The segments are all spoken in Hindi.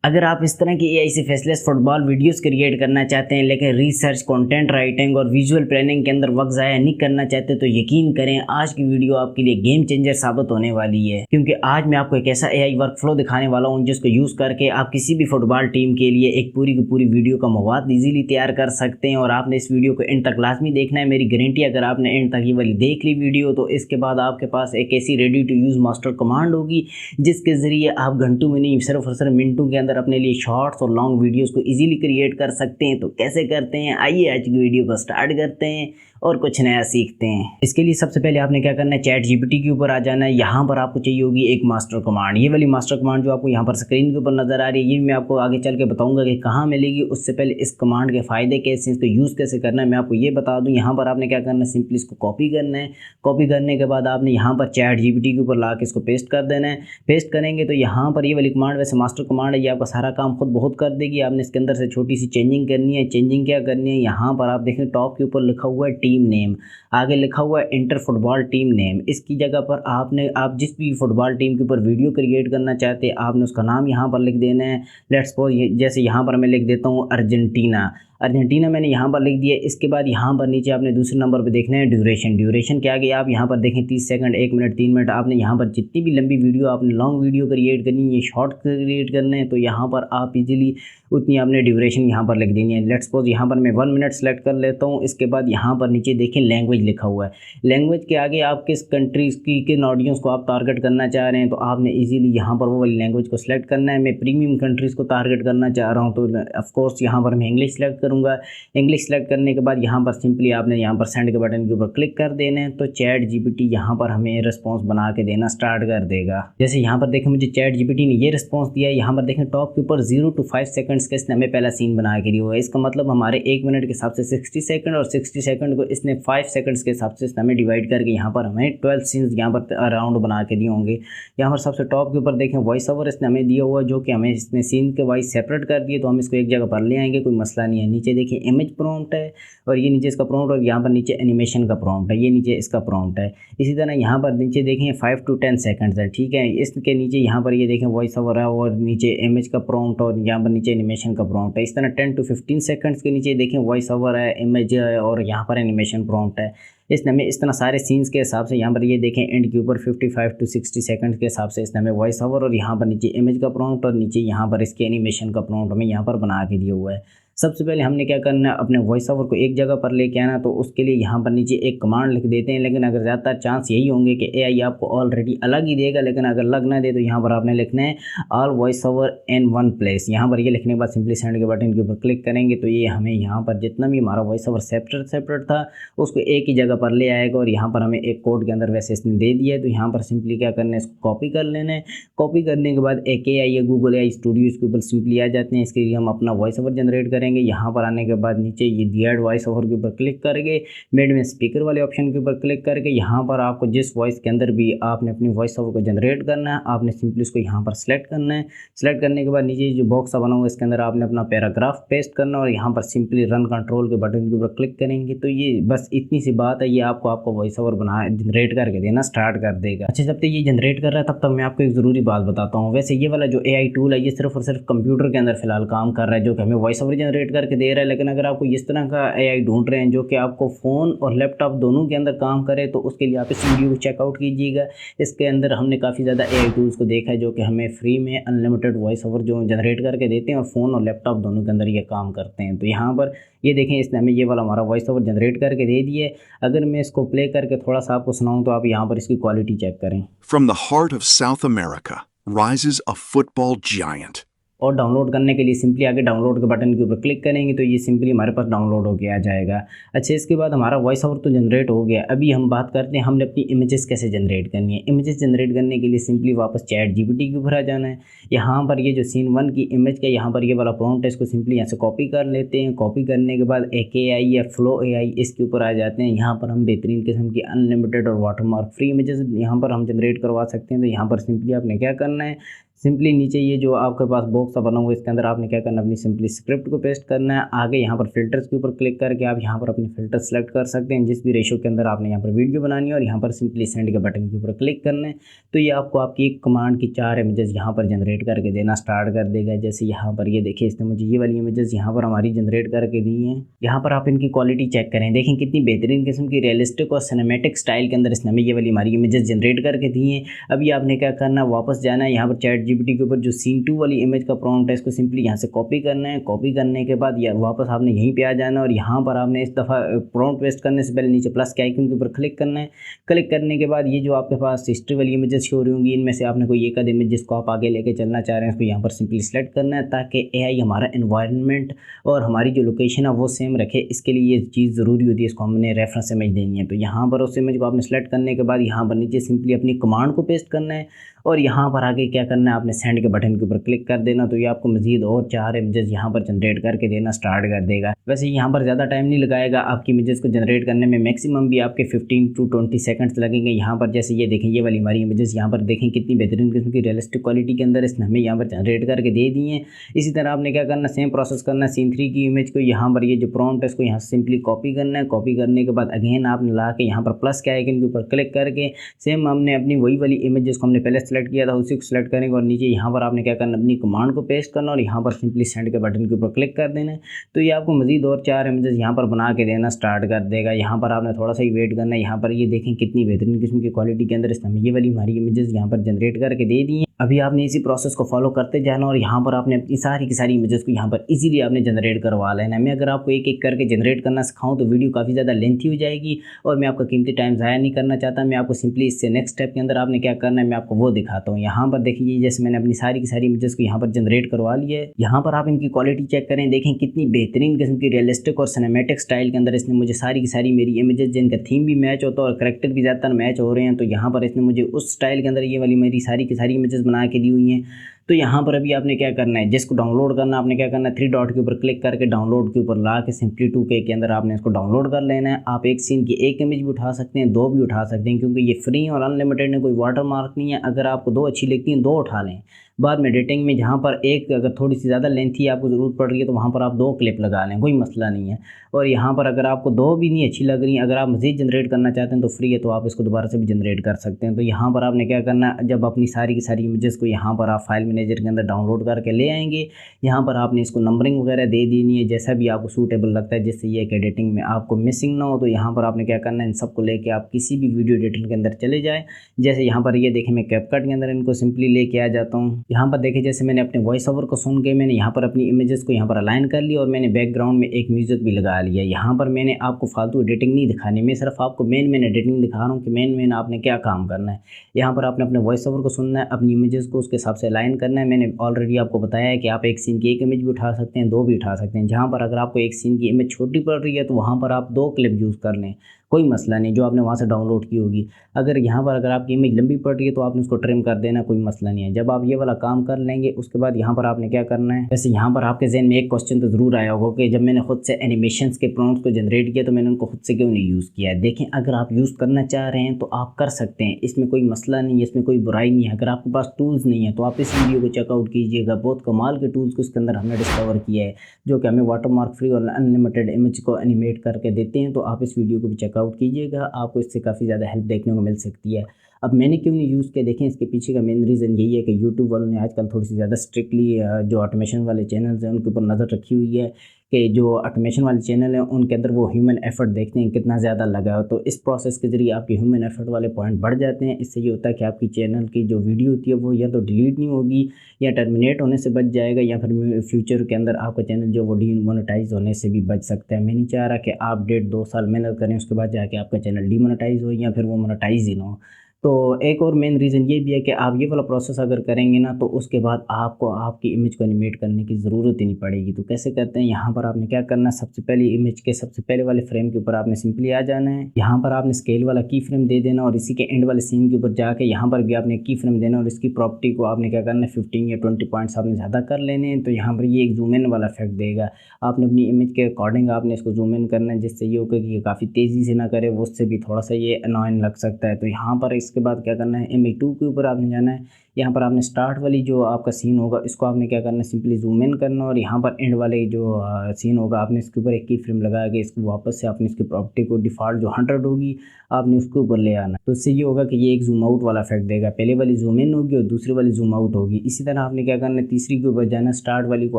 अगर आप इस तरह की एआई से फेसलेस फुटबॉल वीडियोस क्रिएट करना चाहते हैं लेकिन रिसर्च, कंटेंट राइटिंग और विजुअल प्लानिंग के अंदर वक्त ज़ाया नहीं करना चाहते तो यकीन करें आज की वीडियो आपके लिए गेम चेंजर साबित होने वाली है। क्योंकि आज मैं आपको एक ऐसा एआई वर्कफ्लो दिखाने वाला हूं जिसको यूज़ करके आप किसी भी फुटबॉल टीम के लिए एक पूरी की पूरी वीडियो का मवाद इजीली तैयार कर सकते हैं। और आपने इस वीडियो को एंड तक लाजमी देखना है। मेरी गारंटी अगर आपने एंड तक ये वाली देख ली वीडियो तो इसके बाद आपके पास एक ऐसी ready to use master command होगी जिसके ज़रिए आप घंटों में नहीं सिर्फ और सिर्फ मिनटों के अंदर अपने लिए शॉर्ट्स और लॉन्ग वीडियोस को इजीली क्रिएट कर सकते हैं। तो कैसे करते हैं, आइए आज की वीडियो को स्टार्ट करते हैं और कुछ नया सीखते हैं। इसके लिए सबसे पहले आपने क्या करना है, चैट जीपीटी के ऊपर आ जाना है। यहाँ पर आपको चाहिए होगी एक मास्टर कमांड। ये वाली मास्टर कमांड जो आपको यहाँ पर स्क्रीन के ऊपर नजर आ रही है, ये मैं आपको आगे चल के बताऊंगा कि कहाँ मिलेगी। उससे पहले इस कमांड के फायदे कैसे, इसको यूज़ कैसे करना है मैं आपको ये बता दूँ। यहाँ पर आपने क्या करना है, सिंपली इसको कॉपी करना है। कॉपी करने के बाद आपने यहाँ पर चैट जीपीटी के ऊपर ला के इसको पेस्ट कर देना है। पेस्ट करेंगे तो यहाँ पर ये वाली कमांड वैसे मास्टर कमांड है, ये आपका सारा काम खुद बहुत कर देगी। आपने इसके अंदर से छोटी सी चेंजिंग करनी है। चेंजिंग क्या करनी है, यहाँ पर आप देखें टॉप के ऊपर लिखा हुआ है टीम नेम, आगे लिखा हुआ है इंटर फुटबॉल टीम नेम। इसकी जगह पर आप जिस भी फुटबॉल टीम के ऊपर वीडियो क्रिएट करना चाहते हैं आपने उसका नाम यहाँ पर लिख देना है। लेट्स सपोज जैसे यहाँ पर मैं लिख देता हूँ अर्जेंटीना। अर्जेंटीना मैंने यहाँ पर लिख दिया। इसके बाद यहाँ पर नीचे आपने दूसरे नंबर पे देखना है ड्यूरेशन। ड्यूरेशन क्या गया, आप यहाँ पर देखें 30 सेकंड, 1 मिनट, 3 मिनट। आपने यहाँ पर जितनी भी लंबी वीडियो, आपने लॉन्ग वीडियो क्रिएट करनी है, शॉर्ट क्रिएट करने हैं तो यहाँ पर आप इजीली उतनी आपने ड्यूरेशन यहाँ पर लिख देनी है। लेट्स सपोज यहाँ पर मैं 1 मिनट सेलेक्ट कर लेता हूँ। इसके बाद यहाँ पर नीचे देखें लैंग्वेज लिखा हुआ है। लैंग्वेज के आगे आप किस कंट्रीज़ की किन ऑडियंस को आप टारगेट करना चाह रहे हैं तो आपने इजीली यहाँ पर वो वाली लैंग्वेज को सिलेक्ट करना है। मैं प्रीमियम कंट्रीज़ को टारगेट करना चाह रहा हूँ तो ऑफकोर्स यहाँ पर मैं इंग्लिश सेलेक्ट करूँगा। इंग्लिश सेलेक्ट करने के बाद यहाँ पर सिंपली आपने यहाँ पर सेंड के बटन के ऊपर क्लिक कर देना है तो चैट जीपीटी यहाँ पर हमें रिस्पांस बना के देना स्टार्ट कर देगा। जैसे यहाँ पर देखें मुझे चैट जीपीटी ने ये रिस्पांस दिया है। यहाँ पर देखें टॉप के ऊपर 0 to 5 सेकंड्स का इसने हमें पहला सीन बना के दिया हुआ है। इसका मतलब हमारे 1 मिनट के हिसाब से 60 सेकंड और 60 सेकंड को इसने 5 सेकंड्स के हिसाब से हमें डिवाइड करके यहाँ पर हमें 12 सीन्स यहाँ पर अराउंड बना के दिए होंगे। यहाँ पर सबसे टॉप के ऊपर देखें वॉइस ओवर इसने हमें दिया हुआ है जो कि हमें इसने सीन के वाइज सेपरेट कर दिए तो हम इसको एक जगह पर ले आएंगे, कोई मसला नहीं है। नीचे देखिए इमेज प्रॉम्प्ट है और ये नीचे इसका प्रॉम्प्ट और यहाँ पर नीचे एनिमेशन का प्रॉम्प्ट है, ये नीचे इसका प्रॉम्प्ट है। इसी तरह यहाँ पर नीचे देखें 5 to 10 सेकंड्स है, ठीक है। इसके नीचे यहाँ पर ये देखें वॉइस ओवर है और नीचे इमेज का प्रॉम्प्ट और यहाँ पर नीचे एनिमेशन का प्रॉम्प्ट है। इस तरह 10 to 15 सेकंड्स के नीचे देखें वॉइस ओवर है, इमेज है और यहाँ पर एनिमेशन प्रॉम्प्ट है। इसने हमें इस तरह सारे सीन्स के हिसाब से यहाँ पर ये देखें एंड के ऊपर 55 to 60 सेकंड के हिसाब से इसने हमें वॉइस ओवर और यहाँ पर नीचे इमेज का प्रॉम्प्ट और नीचे यहाँ पर इसके एनिमेशन का प्रॉम्प्ट हमें यहाँ पर बना के दिया हुआ है। सबसे पहले हमने क्या करना है, अपने वॉइस ओवर को एक जगह पर लेके आना। तो उसके लिए यहाँ पर नीचे एक कमांड लिख देते हैं। लेकिन अगर ज़्यादातर चांस यही होंगे कि एआई आपको ऑलरेडी अलग ही देगा, लेकिन अगर अलग ना दे तो यहाँ पर आपने लिखना है all voice over in one place. यहाँ पर ये लिखने के बाद सिंपली सेंड के बटन के ऊपर क्लिक करेंगे तो ये हमें यहाँ पर जितना भी हमारा वॉइस ओवर सेपरेट था उसको एक ही जगह पर ले आएगा। और यहाँ पर हमें एक कोड के अंदर वैसे इसने दे दिया है तो यहाँ पर सिंपली क्या करना है, इसको कॉपी कर लेना है। कॉपी करने के बाद एक एआई या गूगल एआई स्टूडियो इसके ऊपर सिंपली आ जाते हैं। इसके लिए हम अपना वॉइस ओवर जनरेट करेंगे। यहाँ पर आने के बाद नीचे ये दियर्ड वॉइस ओवर के ऊपर क्लिक करके मिड में स्पीकर वाले ऑप्शन के ऊपर क्लिक करके यहाँ पर आपको जिस वॉइस के अंदर भी आपने अपनी वॉइस ओवर को जनरेट करना है आपने सिंपली उसको यहाँ पर सेलेक्ट करना है। सेलेक्ट करने के बाद नीचे जो बॉक्स बना हुआ है इसके अंदर आपने अपना पैराग्राफ पेस्ट करना और यहाँ पर सिंपली रन कंट्रोल के बटन के ऊपर क्लिक करेंगे तो ये बस इतनी सी बात है, ये आपको वॉइस ओवर जनरेट करके देना स्टार्ट कर देगा। अच्छा, जब तक ये जनरेट कर रहा है तब तक मैं आपको एक ज़रूरी बात बताता हूँ। वैसे ये वाला जो एआई टूल है ये सिर्फ और सिर्फ कंप्यूटर के अंदर फिलहाल काम कर रहा है जो कि हमें वॉइस ओवर जनरेट करके दे रहा है। लेकिन अगर आपको इस तरह का एआई ढूंढ रहे हैं जो कि आपको फ़ोन और लैपटॉप दोनों के अंदर काम करे तो उसके लिए आप इस वीडियो को चेकआउट कीजिएगा। इसके अंदर हमने काफ़ी ज़्यादा एआई टूल्स को देखा है जो कि हमें फ्री में अनलिमिटेड वॉइस ओवर जो जनरेट करके देते हैं और फ़ोन और लैपटॉप दोनों के अंदर ये काम करते हैं। तो यहाँ पर ये देखें इसने हमें ये वाला हमारा वॉइस ओवर जनरेट करके दे दिए। अगर मैं इसको प्ले करके थोड़ा सा आपको सुनाऊँ तो आप यहाँ पर इसकी क्वालिटी चेक करें। From the heart of South America rises a football giant. और डाउनलोड करने के लिए सिंपली आगे डाउनलोड के बटन के ऊपर क्लिक करेंगे तो ये सिंपली हमारे पास डाउनलोड होके आ जाएगा। अच्छा, इसके बाद हमारा वॉइस ओवर तो जनरेट हो गया। अभी हम बात करते हैं हमने अपनी इमेजेस कैसे जनरेट करनी है। इमेजेस जनरेट करने के लिए सिंपली वापस चैट जीपीटी के ऊपर आ जाना है। यहाँ पर ये जो सीन 1 की इमेज का यहाँ पर ये वाला प्रॉम्प्ट है इसको सिंपली यहाँ से कॉपी कर लेते हैं। कॉपी करने के बाद एक एआई या फ्लो एआई इसके ऊपर आ जाते हैं। यहाँ पर हम बेहतरीन किस्म की अनलिमिटेड और वाटरमार्क फ्री इमेजेस यहाँ पर हम जनरेट करवा सकते हैं। तो यहाँ पर सिंपली आपने क्या करना है, सिंपली नीचे ये जो आपके पास बॉक्स बना हुआ है इसके अंदर आपने क्या करना है, अपनी सिंपली स्क्रिप्ट को पेस्ट करना है। आगे यहाँ पर फिल्टर्स के ऊपर क्लिक करके आप यहाँ पर अपने फिल्टर सेलेक्ट कर सकते हैं जिस भी रेशो के अंदर आपने यहाँ पर वीडियो बनानी है, और यहाँ पर सिंपली सेंड के बटन के ऊपर क्लिक करना है। तो ये आपको आपकी एक कमांड की 4 इमेजेस यहाँ पर जनरेट करके देना स्टार्ट कर देगा। जैसे यहाँ पर ये देखिए, इसने मुझे ये वाली इमेजेस यहाँ पर हमारी जनरेट करके दी हैं। यहाँ पर आप इनकी क्वालिटी चेक करें, देखें कितनी बेहतरीन किस्म की रियलिस्टिक और सिनेमैटिक स्टाइल के अंदर इसने हमें ये वाली हमारी इमेजेस जनरेट करके दी हैं। अभी आपने क्या करना है, वापस जाना है यहाँ पर चैट जीपीटी के ऊपर जो सीन 2 वाली इमेज का प्रॉम्प्ट है इसको सिंपली यहाँ से कॉपी करना है। कॉपी करने के बाद वापस आपने यहीं पे आ जाना और यहाँ पर आपने इस दफ़ा प्रॉम्प्ट पेस्ट करने से पहले नीचे प्लस के आइकन के ऊपर क्लिक करना है। क्लिक करने के बाद ये जो आपके पास हिस्ट्री वाली इमेजेस शो रही होंगी, इनमें से आपने कोई एक आध इमेज जिसको आप आगे लेके चलना चाह रहे हैं उसको यहाँ पर सिंपली सेलेक्ट करना है, ताकि एआई हमारा एनवायरनमेंट और हमारी जो लोकेशन है वो सेम रखे। इसके लिए ये चीज़ ज़रूरी होती है, इसको हमने रेफरेंस इमेज देनी है। तो यहाँ पर उस इमेज को आपने सेलेक्ट करने के बाद यहाँ पर नीचे सिंपली अपनी कमांड को पेस्ट करना है और यहाँ पर आगे क्या करना है, आपने सेंड के बटन के ऊपर क्लिक कर देना। तो ये आपको मजीद और 4 इमेजेस यहाँ पर जनरेट करके देना स्टार्ट कर देगा। वैसे यहाँ पर ज़्यादा टाइम नहीं लगाएगा आपकी इमेजेस को जनरेट करने में, मैक्सिमम भी आपके 15 to 20 सेकंड्स लगेंगे। यहाँ पर जैसे ये देखें, ये वाली हमारी इमेजेस यहाँ पर देखें कितनी बेहतरीन किस्म की रियलिस्टिक क्वालिटी के अंदर इसने हमें यहाँ पर जनरेट करके दे दी है। इसी तरह आपने क्या करना, सेम प्रोसेस करना, सीन 3 की इमेज को यहाँ पर ये जो प्रॉम्प्ट है इसको यहाँ सिंपली कॉपी करना है। कॉपी करने के बाद अगेन आपने ला के यहाँ पर प्लस के आइकन के ऊपर क्लिक करके सेम हमने अपनी वही वाली इमेज जिसको हमने पहले सेलेक्ट किया था उसी को सेलेक्ट करेंगे और नीचे यहाँ पर आपने क्या करना, अपनी कमांड को पेस्ट करना और यहाँ पर सिंपली सेंड के बटन के ऊपर क्लिक कर देना है। तो ये आपको मजीद और 4 इमेजेस यहाँ पर बना के देना स्टार्ट कर देगा। यहाँ पर आपने थोड़ा सा ही वेट करना है। यहाँ पर ये देखें कितनी बेहतरीन किस्म की क्वालिटी के अंदर इसने ये वाली हमारी इमेजेस यहाँ पर जनरेट करके दे दी हैं। अभी आपने इसी प्रोसेस को फॉलो करते जाना और यहाँ पर आपने अपनी सारी की सारी इमेजेस को यहाँ पर इजीली आपने जनरेट करवा लेना है। मैं अगर आपको एक एक करके जनरेट करना सिखाऊं तो वीडियो काफ़ी ज़्यादा लेंथी हो जाएगी और मैं आपका कीमती टाइम ज़ाया नहीं करना चाहता। मैं आपको सिंपली इससे नेक्स्ट स्टेप के अंदर आपने क्या करना है मैं आपको वो दिखाता हूँ। यहाँ पर देखिए, जैसे मैंने अपनी सारी की सारी इमेजेस को यहाँ पर जनरेट करवा लिया है। यहाँ पर आप इनकी क्वालिटी चेक करें, देखें कितनी बेहतरीन किस्म की रियलिस्टिक और सिनेमैटिक स्टाइल के अंदर इसने मुझे सारी की सारी मेरी इमेजेस जिनका थीम भी मैच होता है और करेक्टर भी ज़्यादातर मैच हो रहे हैं, तो यहाँ पर इसने मुझे उस स्टाइल के अंदर ये वाली मेरी सारी की सारी इमेजेस बना के दी हुई हैं। तो यहाँ पर अभी आपने क्या करना है, जिसको डाउनलोड करना आपने क्या करना है, 3 डॉट के ऊपर क्लिक करके डाउनलोड के ऊपर ला के सिंपली 2K के अंदर आपने इसको डाउनलोड कर लेना है। आप एक सीन की एक इमेज भी उठा सकते हैं, 2 भी उठा सकते हैं, क्योंकि ये फ्री और अनलिमिटेड है, कोई वाटर मार्क नहीं है। अगर आपको 2 अच्छी लगती हैं 2 उठा लें। बाद में एडिटिंग में जहाँ पर एक अगर थोड़ी सी ज़्यादा लेंथी आपको ज़रूरत पड़ रही है तो वहाँ पर आप 2 क्लिप लगा लें, कोई मसला नहीं है। और यहाँ पर अगर आपको 2 भी नहीं अच्छी लग रही, अगर आप मज़ीद जनरेट करना चाहते हैं तो फ्री है, तो आप इसको दोबारा से भी जनरेट कर सकते हैं। तो यहाँ पर आपने क्या करना है, जब अपनी सारी की सारी इमेजेस को यहाँ पर आप फाइल मैनेजर के अंदर डाउनलोड करके ले आएंगे, यहाँ पर आपने इसको नंबरिंग वगैरह दे देनी है जैसा भी आपको सूटेबल लगता है, जिससे ये कि एडिटिंग में आपको मिसिंग ना हो। तो यहाँ पर आपने क्या करना है, इन सबको लेके आप किसी भी वीडियो एडिटर के अंदर चले जाए। जैसे यहाँ पर ये देखें, मैं कैपकट के अंदर इनको सिंपली लेके आ जाता हूँ। यहाँ पर देखें, जैसे मैंने अपने वॉइस ओवर को सुन के मैंने यहाँ पर अपनी इमेजेस को यहाँ पर अलाइन कर लिया और मैंने बैकग्राउंड में एक म्यूजिक भी लगा लिया। यहाँ पर मैंने आपको फालतू एडिटिंग नहीं दिखानी, मैं सिर्फ आपको मेन एडिटिंग दिखा रहा हूँ कि मेन आपने क्या काम करना है। यहाँ पर आपने अपने वॉइस ओवर को सुनना है, अपनी इमेजेस को उसके हिसाब से अलाइन करना है। मैंने ऑलरेडी आपको बताया है कि आप एक सीन की एक इमेज भी उठा सकते हैं, 2 भी उठा सकते हैं। जहाँ पर अगर आपको एक सीन की इमेज छोटी पड़ रही है तो वहाँ पर आप 2 क्लिप यूज़ कर लें, कोई मसला नहीं, जो आपने वहाँ से डाउनलोड की होगी। अगर यहाँ पर अगर आपकी इमेज लंबी पड़ रही है तो आपने उसको ट्रिम कर देना, कोई मसला नहीं है। जब आप ये वाला काम कर लेंगे उसके बाद यहाँ पर आपने क्या करना है, वैसे यहाँ पर आपके जहन में एक क्वेश्चन तो ज़रूर आया होगा कि जब मैंने खुद से एनिमेशंस के प्रॉम्प्ट्स को जनरेट किया तो मैंने उनको खुद से क्यों नहीं यूज़ किया है। देखें, अगर आप यूज़ करना चाह रहे हैं तो आप कर सकते हैं, इसमें कोई मसला नहीं है, इसमें कोई बुराई नहीं है। अगर आपके पास टूल्स नहीं है तो आप इस वीडियो को चेकआउट कीजिएगा, बहुत कमाल के टूल्स को इसके अंदर हमने डिस्कवर किया है जो कि हमें वाटरमार्क फ्री और अनलिमिटेड इमेज को एनिमेट करके देते हैं। तो आप इस वीडियो को भी चेकआउट कीजिएगा, आपको इससे काफ़ी ज़्यादा हेल्प देखने को मिल सकती है। अब मैंने क्यों नहीं यूज़ किया, देखें इसके पीछे का मेन रीज़न यही है कि यूट्यूब वालों ने आजकल थोड़ी सी ज़्यादा स्ट्रिक्टली जो ऑटोमेशन वाले चैनल्स हैं उनके ऊपर नज़र रखी हुई है कि जो ऑटोमेशन वाले चैनल हैं उनके अंदर वो ह्यूमन एफर्ट देखते हैं कितना ज़्यादा लगा हो। तो इस प्रोसेस के ज़रिए आपके ह्यूमन एफर्ट वाले पॉइंट बढ़ जाते हैं। इससे ये होता है कि आपकी चैनल की जो वीडियो होती है वो या तो डिलीट नहीं होगी या टर्मिनेट होने से बच जाएगा, या फिर फ्यूचर के अंदर आपका चैनल जो वो डीमोनेटाइज होने से भी बच सकता है। मैं नहीं चाह रहा कि आप 1.5-2 साल मेहनत करें उसके बाद जाके आपका चैनल डीमोनेटाइज हो या फिर वो मोनेटाइज ही ना हो। तो एक और मेन रीज़न ये भी है कि आप ये वाला प्रोसेस अगर करेंगे ना तो उसके बाद आपको आपकी इमेज को एनिमेट करने की ज़रूरत ही नहीं पड़ेगी। तो कैसे करते हैं, यहाँ पर आपने क्या करना है, सबसे पहले इमेज के सबसे पहले वाले फ्रेम के ऊपर आपने सिंपली आ जाना है। यहाँ पर आपने स्केल वाला की फ्रेम दे देना और इसी के एंड वाले सीन के ऊपर जाके यहाँ पर भी आपने की फ्रेम देना और इसकी प्रॉपर्टी को आपने क्या करना है 15 या 20 पॉइंट्स आपने ज़्यादा कर लेने हैं। तो यहाँ पर ये एक जूम इन वाला इफेक्ट देगा, आपने अपनी इमेज के अकॉर्डिंग आपने इसको जूम इन करना है, जिससे ये होगा कि ये काफ़ी तेज़ी से ना करे, वो उससे भी थोड़ा सा ये अनॉइंग लग सकता है। तो यहाँ पर इसके बाद क्या करना है, इमेज 2 के ऊपर आपने जाना है। यहाँ पर आपने स्टार्ट वाली जो आपका सीन होगा इसको आपने क्या करना है, सिंपली जूम इन करना और यहाँ पर एंड वाले जो सीन होगा आपने इसके ऊपर एक की फ्रेम लगा के इसको वापस से आपने इसकी प्रॉपर्टी को डिफ़ॉल्ट जो 100 होगी आपने उसके ऊपर ले आना। तो इससे ये होगा कि ये एक जूम आउट वाला इफेक्ट देगा, पहले वाली जूम इन होगी और दूसरी वाली जूम आउट होगी। इसी तरह आपने क्या करना है, तीसरी के ऊपर जाना, स्टार्ट वाली को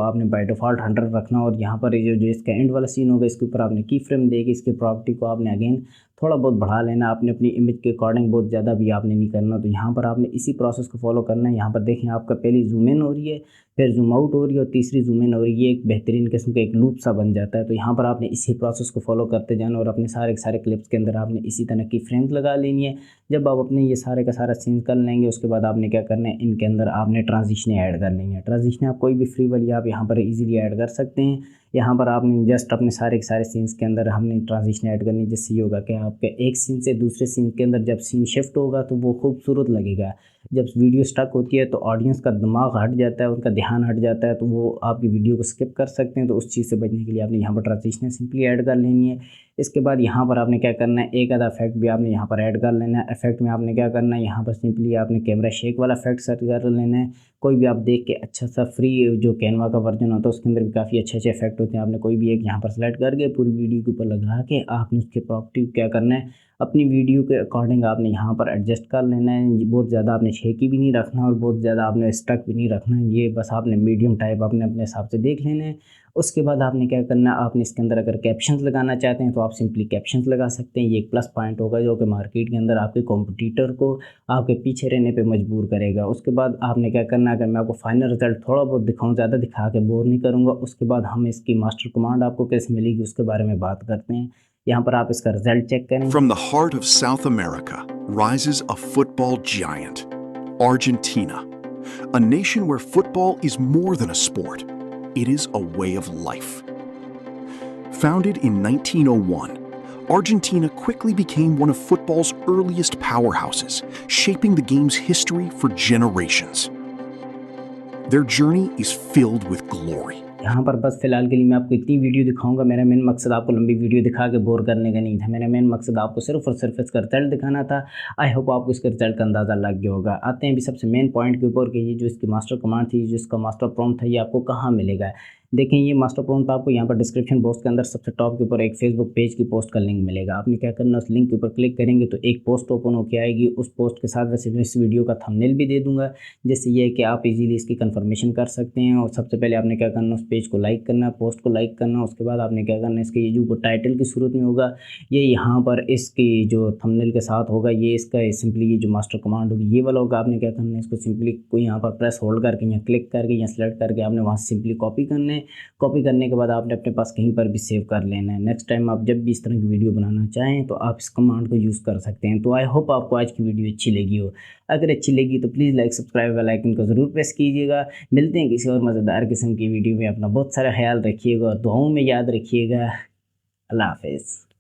आपने बाय डिफ़ॉल्ट 100 रखना और यहाँ पर जो इसका एंड वाला सीन होगा इसके ऊपर आपने की फ्रेम देके इसकी प्रॉपर्टी को आपने अगेन थोड़ा बहुत बढ़ा लेना। आपने अपनी इमेज के अकॉर्डिंग, बहुत ज़्यादा भी आपने नहीं करना। तो यहाँ पर आपने इसी प्रोसेस को फॉलो करना है। यहाँ पर देखें आपका पहली जूम इन हो रही है, फिर जूम आउट हो रही है और तीसरी जूम इन हो रही है। ये एक बेहतरीन किस्म का एक लूप सा बन जाता है। तो यहाँ पर आपने इसी प्रोसेस को फॉलो करते जाना और अपने सारे क्लिप्स के अंदर आपने इसी तरह की फ्रेम्स लगा लेनी है। जब आप अपने ये सारे का सारा सीन कर लेंगे उसके बाद आपने क्या करना है, इनके अंदर आपने ट्रांजिशनें ऐड कर लेंगे। ट्रांजिशनें आप कोई भी फ्री वाली आप यहाँ पर इजीली ऐड कर सकते हैं। यहाँ पर आपने जस्ट अपने सारे के सारे सीन्स के अंदर हमने ट्रांजिशन ऐड करनी, जिससे ये होगा कि आपके एक सीन से दूसरे सीन के अंदर जब सीन शिफ्ट होगा तो वो खूबसूरत लगेगा। जब वीडियो स्टक होती है तो ऑडियंस का दिमाग हट जाता है, उनका ध्यान हट जाता है, तो वो आपकी वीडियो को स्किप कर सकते हैं। तो उस चीज़ से बचने के लिए आपने यहाँ पर ट्रांजिशनें सिंपली ऐड कर लेनी है। इसके बाद यहाँ पर आपने क्या करना है, एक आधा इफेक्ट भी आपने यहाँ पर ऐड कर लेना है। इफेक्ट में आपने क्या करना है, यहाँ पर सिंपली आपने कैमरा शेक वाला इफेक्ट सेट कर लेना है। कोई भी आप देख के अच्छा सा फ्री जो कैनवा का वर्जन होता है उसके अंदर भी काफ़ी अच्छे इफेक्ट होते हैं। आपने कोई भी एक यहाँ पर सेलेक्ट करके पूरी वीडियो के ऊपर लगा के आपने उसके प्रॉपर्टी क्या करना है, अपनी वीडियो के अकॉर्डिंग आपने यहाँ पर एडजस्ट कर लेना है। बहुत ज़्यादा आपने शेकी भी नहीं रखना और बहुत ज़्यादा आपने स्टक भी नहीं रखना है। ये बस आपने मीडियम टाइप आपने अपने हिसाब से देख लेना है। उसके बाद आपने क्या करना है, आपने इसके अंदर अगर कैप्शंस लगाना चाहते हैं तो आप सिंपली कैप्शंस लगा सकते हैं। ये एक प्लस पॉइंट होगा जो कि मार्केट के अंदर आपके कॉम्पिटिटर को आपके पीछे रहने पे मजबूर करेगा। उसके बाद आपने क्या करना है, अगर मैं आपको फाइनल रिजल्ट थोड़ा बहुत दिखाऊं, ज़्यादा दिखा के बोर नहीं करूँगा, उसके बाद हम इसकी मास्टर कमांड आपको कैसे मिलेगी उसके बारे में बात करते हैं। यहाँ पर आप इसका रिजल्ट चेक करें। From the heart of South America rises a football giant, Argentina, a nation where football is more than a sport. It is a way of life. Founded in 1901, Argentina quickly became one of football's earliest powerhouses, shaping the game's history for generations. Their journey is filled with glory. यहाँ पर बस फिलहाल के लिए मैं आपको इतनी वीडियो दिखाऊंगा। मेरा मेन मकसद आपको लंबी वीडियो दिखा के बोर करने का नहीं था। मेरा मेन मकसद आपको सिर्फ और सिर्फ इसका रिजल्ट दिखाना था। आई होप आपको इसके रिजल्ट का अंदाज़ा लग गया होगा। आते हैं अभी सबसे मेन पॉइंट के ऊपर कि ये जो इसकी मास्टर कमांड थी, जो इसका मास्टर प्रॉम्प्ट था, ये आपको कहाँ मिलेगा। देखें, ये मास्टर प्रॉम्प्ट आपको यहाँ पर डिस्क्रिप्शन बॉक्स के अंदर सबसे टॉप के ऊपर एक फेसबुक पेज की पोस्ट का लिंक मिलेगा। आपने क्या करना, उस लिंक के ऊपर क्लिक करेंगे तो एक पोस्ट ओपन होकर आएगी। उस पोस्ट के साथ वैसे मैं इस वीडियो का थंबनेल भी दे दूंगा, जिससे ये है कि आप इजीली इसकी कंफर्मेशन कर सकते हैं। और सबसे पहले आपने क्या करना, उस पेज को लाइक करना, पोस्ट को लाइक करना। उसके बाद आपने क्या करना, इसके ये जो टाइटल की सूरत में होगा, ये यहाँ पर इसकी जो थंबनेल के साथ होगा, ये इसका सिंपली ये जो मास्टर कमांड होगी ये वाला होगा। आपने क्या करना है, इसको सिंपली कोई यहाँ पर प्रेस होल्ड करके या क्लिक करके या सेलेक्ट करके आपने वहाँ से सिंपली कॉपी करना है। कॉपी करने के बाद आपने अपने पास कहीं पर भी सेव कर लेना है। नेक्स्ट टाइम आप जब भी इस तरह की वीडियो बनाना चाहें तो आप इस कमांड को यूज़ कर सकते हैं। तो आई होप आपको आज की वीडियो अच्छी लगी हो। अगर अच्छी लगी तो please like, subscribe, bell icon को ज़रूर प्रेस कीजिएगा। मिलते हैं किसी और मज़ेदार किस्म की वीडियो में। अपना बहुत सारा ख्याल रखिएगा और दुआओं में याद रखिएगा। अल्लाह हाफ़िज़।